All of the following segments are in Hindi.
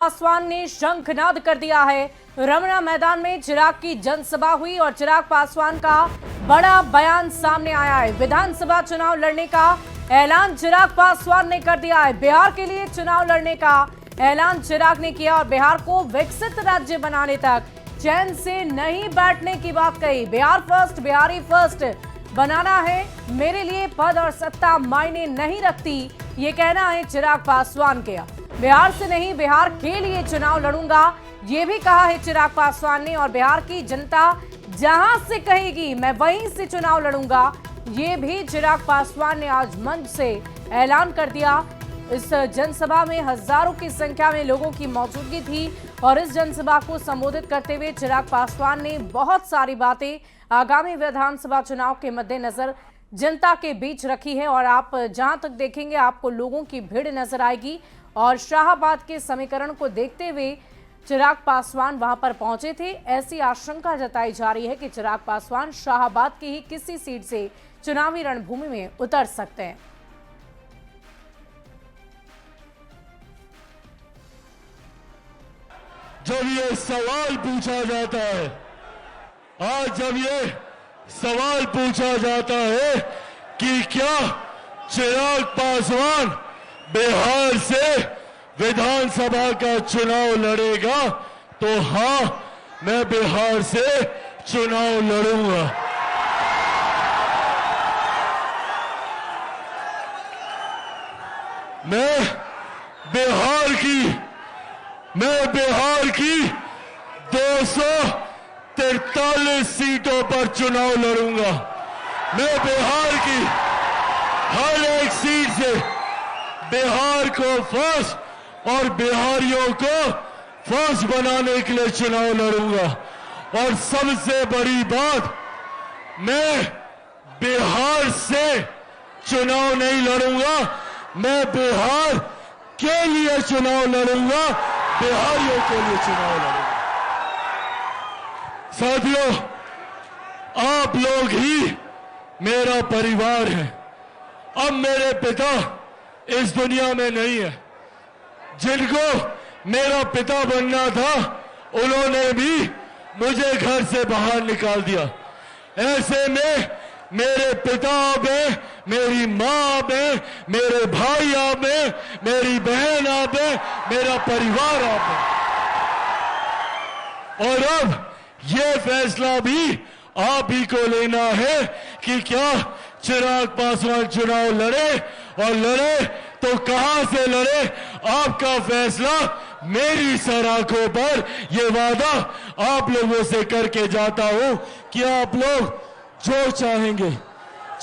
पासवान ने शंखनाद कर दिया है। रमना मैदान में चिराग की जनसभा हुई और चिराग पासवान का बड़ा बयान सामने आया है। विधानसभा चुनाव लड़ने का ऐलान चिराग पासवान ने कर दिया है। बिहार के लिए चुनाव लड़ने का ऐलान चिराग ने किया और बिहार को विकसित राज्य बनाने तक चैन से नहीं बैठने की बात कही। बिहार फर्स्ट, बिहारी फर्स्ट बनाना है, मेरे लिए पद और सत्ता मायने नहीं रखती, ये कहना है चिराग पासवान का। बिहार से नहीं, बिहार के लिए चुनाव लड़ूंगा, ये भी कहा है चिराग पासवान ने। और बिहार की जनता जहां से कहेगी मैं वहीं से चुनाव लड़ूंगा, ये भी चिराग पासवान ने आज मंच से ऐलान कर दिया। इस जनसभा में हजारों की संख्या में लोगों की मौजूदगी थी और इस जनसभा को संबोधित करते हुए चिराग पासवान ने बहुत सारी बातें आगामी विधानसभा चुनाव के मद्देनजर जनता के बीच रखी है। और आप जहां तक देखेंगे आपको लोगों की भीड़ नजर आएगी और शाहाबाद के समीकरण को देखते हुए चिराग पासवान वहां पर पहुंचे थे। ऐसी आशंका जताई जा रही है कि चिराग पासवान शाहाबाद की ही किसी सीट से चुनावी रणभूमि में उतर सकते हैं। जब ये सवाल पूछा जाता है, आज जब ये सवाल पूछा जाता है कि क्या चिराग पासवान बिहार से विधानसभा का चुनाव लड़ेगा, तो हां, मैं बिहार से चुनाव लड़ूंगा। मैं बिहार की 243 सीटों पर चुनाव लड़ूंगा। मैं बिहार की हर एक सीट से बिहार को फर्स्ट और बिहारियों को फर्स्ट बनाने के लिए चुनाव लड़ूंगा। और सबसे बड़ी बात, मैं बिहार से चुनाव नहीं लड़ूंगा, मैं बिहार के लिए चुनाव लड़ूंगा, बिहारियों के लिए चुनाव लड़ूंगा। साथियों, आप लोग ही मेरा परिवार है। अब मेरे पिता इस दुनिया में नहीं है। जिनको मेरा पिता बनना था, उन्होंने भी मुझे घर से बाहर निकाल दिया। ऐसे में मेरे पिता आप हैं, मेरी माँ आप हैं, मेरे भाई आप हैं, मेरी बहन आप हैं, मेरा परिवार आप है। और अब ये फैसला भी आप ही को लेना है कि क्या चिराग पासवान चुनाव लड़े, और लड़े तो कहां से लड़े। आपका फैसला मेरी सराखों पर। ये वादा आप लोगों से करके जाता हूं कि आप लोग जो चाहेंगे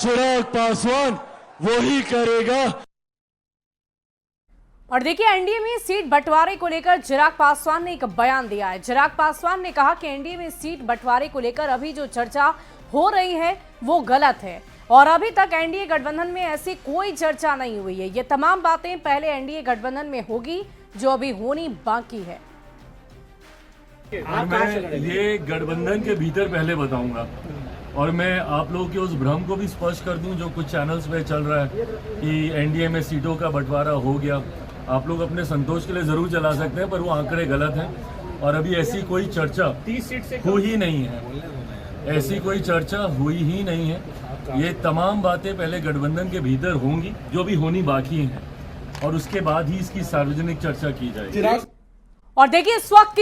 चिराग पासवान वो ही करेगा। और देखिए, एनडीए में सीट बंटवारे को लेकर चिराग पासवान ने एक बयान दिया है। चिराग पासवान ने कहा कि एनडीए में सीट बंटवारे को लेकर अभी जो चर्चा हो रही है वो गलत है और अभी तक एनडीए गठबंधन में ऐसी कोई चर्चा नहीं हुई है। ये तमाम बातें पहले एनडीए गठबंधन में होगी जो अभी होनी बाकी है। और मैं ये गठबंधन के भीतर पहले बताऊंगा और मैं आप लोगों के उस भ्रम को भी स्पष्ट कर दूं जो कुछ चैनल्स पे चल रहा है कि एनडीए में सीटों का बंटवारा हो गया। आप लोग अपने संतोष के लिए जरूर चला सकते हैं, पर वो आंकड़े गलत हैं और अभी ऐसी कोई चर्चा हुई ही नहीं है। ऐसी कोई चर्चा हुई ही नहीं है। ये तमाम बातें पहले गठबंधन के भीतर होंगी जो भी होनी बाकी हैं और उसके बाद ही इसकी सार्वजनिक चर्चा की जाएगी। और देखिए, इस वक्त